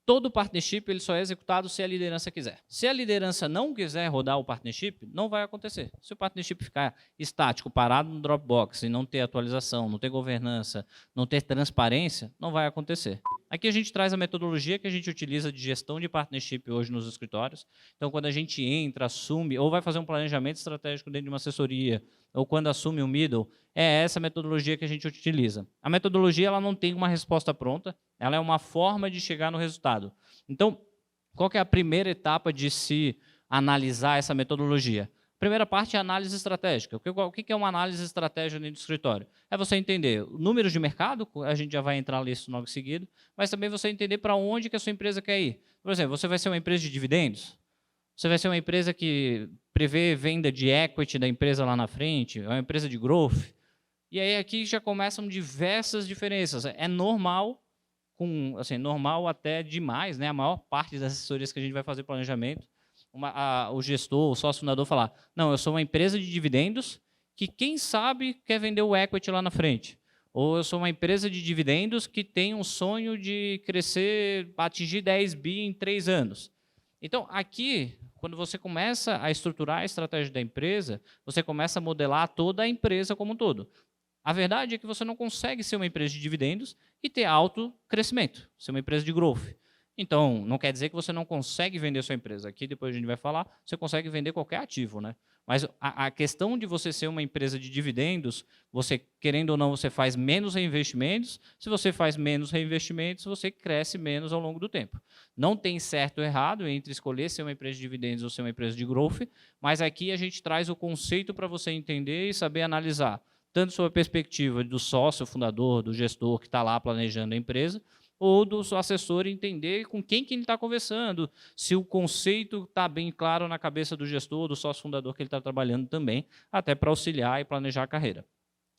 todo partnership ele só é executado se a liderança quiser. Se a liderança não quiser rodar o partnership, não vai acontecer. Se o partnership ficar estático, parado no Dropbox, e não ter atualização, não ter governança, não ter transparência, não vai acontecer. Aqui a gente traz a metodologia que a gente utiliza de gestão de partnership hoje nos escritórios. Então, quando a gente entra, assume, ou vai fazer um planejamento estratégico dentro de uma assessoria, ou quando assume um middle, é essa metodologia que a gente utiliza. A metodologia ela não tem uma resposta pronta, ela é uma forma de chegar no resultado. Então, qual que é a primeira etapa de se analisar essa metodologia? A primeira parte é a análise estratégica. O que é uma análise estratégica dentro do escritório? É você entender números de mercado, a gente já vai entrar nisso logo em seguida, mas também você entender para onde que a sua empresa quer ir. Por exemplo, você vai ser uma empresa de dividendos? Você vai ser uma empresa que prevê venda de equity da empresa lá na frente? É uma empresa de growth? E aí aqui já começam diversas diferenças. É normal, normal até demais, né? A maior parte das assessorias que a gente vai fazer planejamento, o gestor, o sócio fundador falar, não, eu sou uma empresa de dividendos que quem sabe quer vender o equity lá na frente. Ou eu sou uma empresa de dividendos que tem um sonho de crescer, atingir 10 bi em 3 anos. Então, aqui, quando você começa a estruturar a estratégia da empresa, você começa a modelar toda a empresa como um todo. A verdade é que você não consegue ser uma empresa de dividendos e ter alto crescimento, ser uma empresa de growth. Então, não quer dizer que você não consegue vender sua empresa. Aqui, depois a gente vai falar, você consegue vender qualquer ativo, né? Mas a questão de você ser uma empresa de dividendos, você, querendo ou não, você faz menos reinvestimentos. Se você faz menos reinvestimentos, você cresce menos ao longo do tempo. Não tem certo ou errado entre escolher ser uma empresa de dividendos ou ser uma empresa de growth, mas aqui a gente traz o conceito para você entender e saber analisar, tanto sob a perspectiva do sócio fundador, do gestor que está lá planejando a empresa, ou do assessor entender com quem que ele está conversando, se o conceito está bem claro na cabeça do gestor, do sócio fundador que ele está trabalhando também, até para auxiliar e planejar a carreira.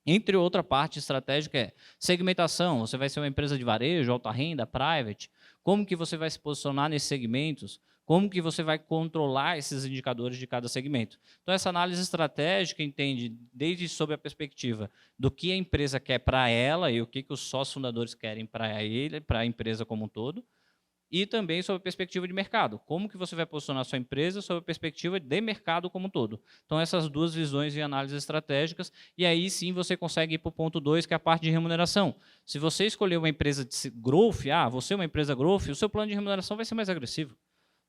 Entre outra parte estratégica é segmentação. Você vai ser uma empresa de varejo, alta renda, private. Como que você vai se posicionar nesses segmentos? Como que você vai controlar esses indicadores de cada segmento? Então, essa análise estratégica entende desde sob a perspectiva do que a empresa quer para ela e o que os sócios fundadores querem para ele, para a empresa como um todo, e também sob a perspectiva de mercado. Como que você vai posicionar a sua empresa sob a perspectiva de mercado como um todo. Então, essas duas visões de análises estratégicas, e aí sim você consegue ir para o ponto 2, que é a parte de remuneração. Se você escolher uma empresa de growth, você é uma empresa growth, o seu plano de remuneração vai ser mais agressivo.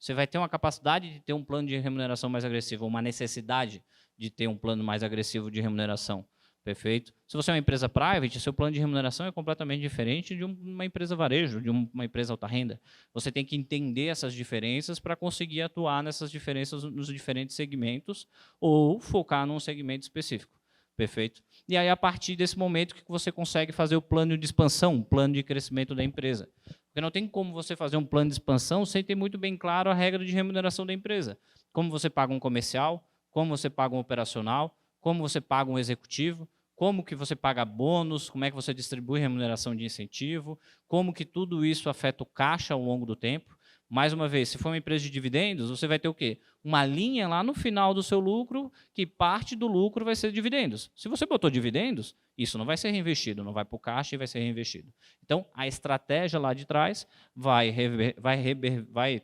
Você vai ter uma capacidade de ter um plano de remuneração mais agressivo, uma necessidade de ter um plano mais agressivo de remuneração. Perfeito? Se você é uma empresa private, seu plano de remuneração é completamente diferente de uma empresa varejo, de uma empresa alta renda. Você tem que entender essas diferenças para conseguir atuar nessas diferenças nos diferentes segmentos ou focar num segmento específico. Perfeito? E aí, a partir desse momento, que você consegue fazer o plano de expansão, o plano de crescimento da empresa. Porque não tem como você fazer um plano de expansão sem ter muito bem claro a regra de remuneração da empresa. Como você paga um comercial, como você paga um operacional, como você paga um executivo, como que você paga bônus, como é que você distribui remuneração de incentivo, como que tudo isso afeta o caixa ao longo do tempo. Mais uma vez, se for uma empresa de dividendos, você vai ter o quê? Uma linha lá no final do seu lucro, que parte do lucro vai ser dividendos. Se você botou dividendos, isso não vai ser reinvestido, não vai para o caixa e vai ser reinvestido. Então, a estratégia lá de trás vai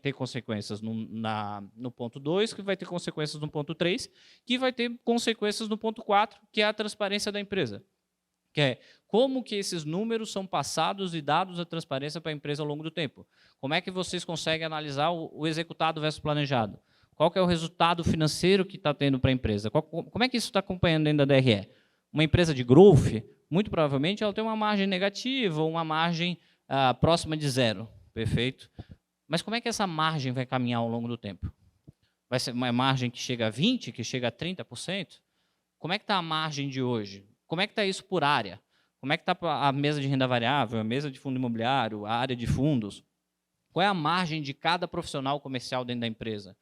ter consequências no ponto 2, que vai ter consequências no ponto 3, que vai ter consequências no ponto 4, que é a transparência da empresa. Que é como que esses números são passados e dados à transparência para a empresa ao longo do tempo. Como é que vocês conseguem analisar o executado versus planejado? Qual que é o resultado financeiro que está tendo para a empresa? Como é que isso está acompanhando dentro da DRE? Uma empresa de growth, muito provavelmente, ela tem uma margem negativa ou uma margem próxima de zero. Perfeito? Mas como é que essa margem vai caminhar ao longo do tempo? Vai ser uma margem que chega a 20%, que chega a 30%? Como é que está a margem de hoje? Como é que está isso por área? Como é que está a mesa de renda variável, a mesa de fundo imobiliário, a área de fundos? Qual é a margem de cada profissional comercial dentro da empresa?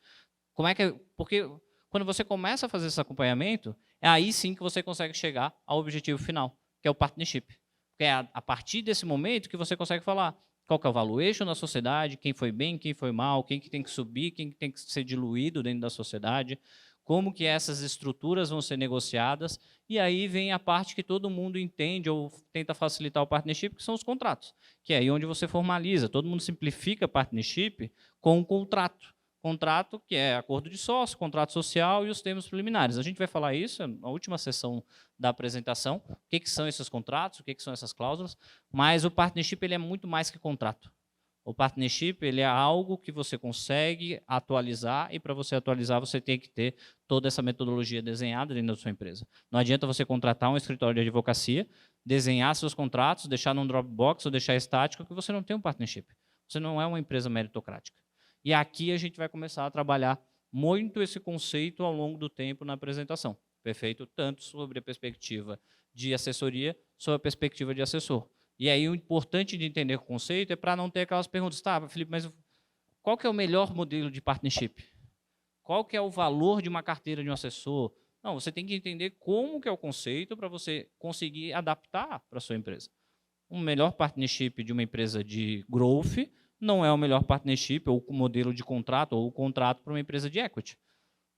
Porque quando você começa a fazer esse acompanhamento, é aí sim que você consegue chegar ao objetivo final, que é o partnership. Porque é a partir desse momento que você consegue falar qual que é o valuation da sociedade, quem foi bem, quem foi mal, quem que tem que subir, quem que tem que ser diluído dentro da sociedade, como que essas estruturas vão ser negociadas, e aí vem a parte que todo mundo entende ou tenta facilitar o partnership, que são os contratos, que é aí onde você formaliza, todo mundo simplifica partnership com um contrato. Contrato que é acordo de sócio, contrato social e os termos preliminares. A gente vai falar isso na última sessão da apresentação, o que são esses contratos, o que são essas cláusulas, mas o partnership ele é muito mais que contrato. O partnership ele é algo que você consegue atualizar e para você atualizar você tem que ter toda essa metodologia desenhada dentro da sua empresa. Não adianta você contratar um escritório de advocacia, desenhar seus contratos, deixar num Dropbox ou deixar estático que você não tem um partnership. Você não é uma empresa meritocrática. E aqui a gente vai começar a trabalhar muito esse conceito ao longo do tempo na apresentação. Perfeito? Tanto sobre a perspectiva de assessoria, sobre a perspectiva de assessor. E aí o importante de entender o conceito é para não ter aquelas perguntas, tá, Felipe, mas qual que é o melhor modelo de partnership? Qual que é o valor de uma carteira de um assessor? Não, você tem que entender como que é o conceito para você conseguir adaptar para a sua empresa. Um melhor partnership de uma empresa de growth não é o melhor partnership ou modelo de contrato ou contrato para uma empresa de equity.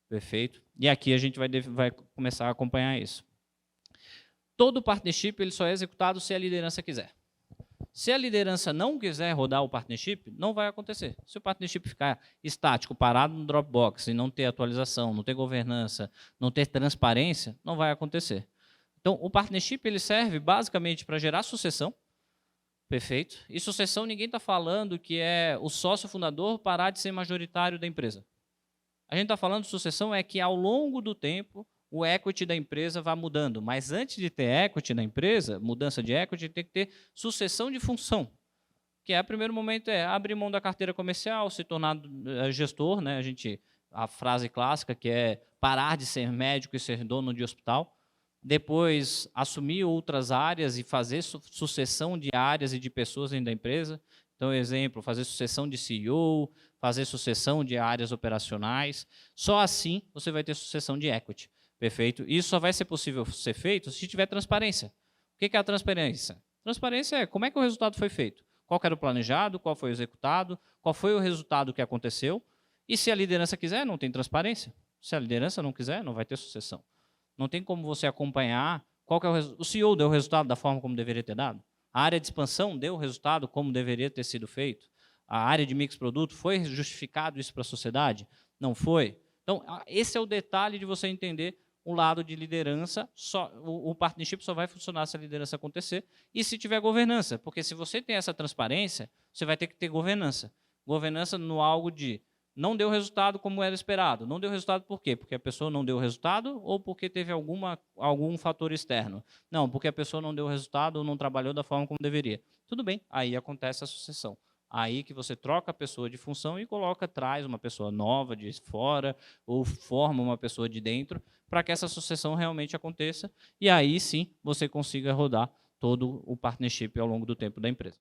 Perfeito? E aqui a gente vai começar a acompanhar isso. Todo partnership ele só é executado se a liderança quiser. Se a liderança não quiser rodar o partnership, não vai acontecer. Se o partnership ficar estático, parado no Dropbox e não ter atualização, não ter governança, não ter transparência, não vai acontecer. Então, o partnership ele serve basicamente para gerar sucessão. Perfeito? E sucessão, ninguém está falando que é o sócio fundador parar de ser majoritário da empresa. A gente está falando de sucessão é que, ao longo do tempo, o equity da empresa vai mudando. Mas antes de ter equity na empresa, mudança de equity, tem que ter sucessão de função. Que é, o primeiro momento é abrir mão da carteira comercial, se tornar gestor, né? A frase clássica que é parar de ser médico e ser dono de hospital. Depois, assumir outras áreas e fazer sucessão de áreas e de pessoas dentro da empresa. Então, exemplo, fazer sucessão de CEO, fazer sucessão de áreas operacionais. Só assim você vai ter sucessão de equity. Perfeito? Isso só vai ser possível ser feito se tiver transparência. O que é a transparência? Transparência é como é que o resultado foi feito. Qual era o planejado, qual foi o executado, qual foi o resultado que aconteceu. E se a liderança quiser, não tem transparência. Se a liderança não quiser, não vai ter sucessão. Não tem como você acompanhar qual que é o CEO deu o resultado da forma como deveria ter dado. A área de expansão deu o resultado como deveria ter sido feito. A área de mix produto, foi justificado isso para a sociedade? Não foi. Então, esse é o detalhe de você entender o lado de liderança. O partnership só vai funcionar se a liderança acontecer e se tiver governança. Porque se você tem essa transparência, você vai ter que ter governança. Governança no algo de não deu resultado como era esperado. Não deu resultado por quê? Porque a pessoa não deu resultado ou porque teve algum fator externo? Não, porque a pessoa não deu resultado ou não trabalhou da forma como deveria. Tudo bem, aí acontece a sucessão. Aí que você troca a pessoa de função e traz uma pessoa nova de fora ou forma uma pessoa de dentro para que essa sucessão realmente aconteça e aí sim você consiga rodar todo o partnership ao longo do tempo da empresa.